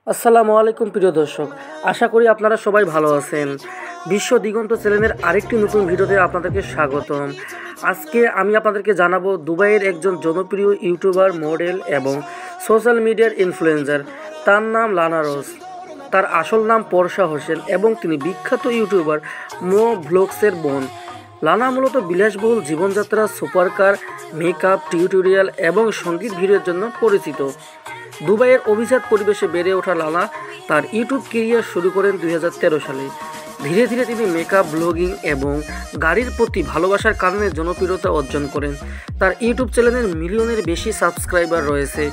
আসসালামু আলাইকুম প্রিয় দর্শক, আশা করি আপনারা সবাই ভালো আছেন। বিশ্ব দিগন্ত চ্যানেলের আরেকটি নতুন ভিডিওতে আপনাদেরকে স্বাগতম। আজকে আমি আপনাদেরকে জানাবো দুবাইয়ের একজন জনপ্রিয় ইউটিউবার, মডেল এবং সোশ্যাল মিডিয়ার ইনফ্লুয়েন্সার। তার নাম লানা রোজ। তার আসল নাম পরশা হোসেন এবং তিনি বিখ্যাত ইউটিউবার মো ভ্লগসের বোন। লানা মূলত বিলাসবহুল জীবনযাত্রা, সুপারকার, মেকআপ, টিউটোরিয়াল এবং সঙ্গীত ভিডিওর জন্য পরিচিত। দুবাইয়ের অভিজাত পরিবেশে বেড়ে ওঠা লানা তার ইউটিউব কেরিয়ার শুরু করেন 2013 সালে। ধীরে ধীরে তিনি মেকআপ, ব্লগিং এবং গাড়ির প্রতি ভালোবাসার কারণে জনপ্রিয়তা অর্জন করেন। তার ইউটিউব চ্যানেলের মিলিয়নের বেশি সাবস্ক্রাইবার রয়েছে,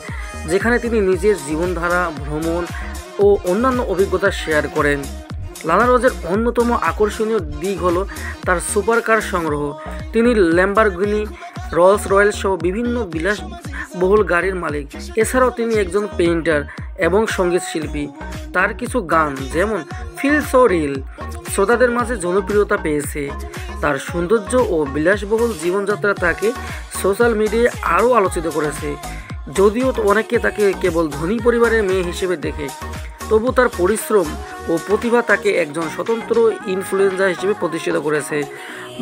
যেখানে তিনি নিজের জীবনধারা, ভ্রমণ ও অন্যান্য অভিজ্ঞতা শেয়ার করেন। লানা রোজের অন্যতম আকর্ষণীয় দিক হলো তার সুপারকার সংগ্রহ। তিনি ল্যাম্বরগিনি, রোলস রয়েস সহ বিভিন্ন বিলাসবহুল গাড়ির মালিক। এছাড়াও তিনি একজন পেইন্টার এবং সঙ্গীত শিল্পী। তার কিছু গান যেমন ফিল সো রিল শ্রোতাদের মাঝে জনপ্রিয়তা পেয়েছে। তার সৌন্দর্য ও বিলাসবহুল জীবনযাত্রা তাকে সোশ্যাল মিডিয়ায় আরও আলোচিত করেছে। যদিও অনেকে তাকে কেবল ধনী পরিবারের মেয়ে হিসেবে দেখে, তবু তার পরিশ্রম ও প্রতিভা তাকে একজন স্বতন্ত্র ইনফ্লুয়েন্সার হিসেবে প্রতিষ্ঠিত করেছে।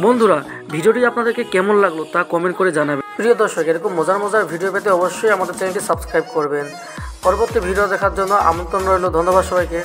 বন্ধুরা, ভিডিওটি আপনাদেরকে কেমন লাগলো তা কমেন্ট করে জানাবেন। প্রিয় দর্শক, এরকম মজার মজার ভিডিও পেতে অবশ্যই আমাদের চ্যানেলটি সাবস্ক্রাইব করবেন। পরবর্তী ভিডিও দেখার জন্য আমন্ত্রণ রইল। ধন্যবাদ সবাইকে।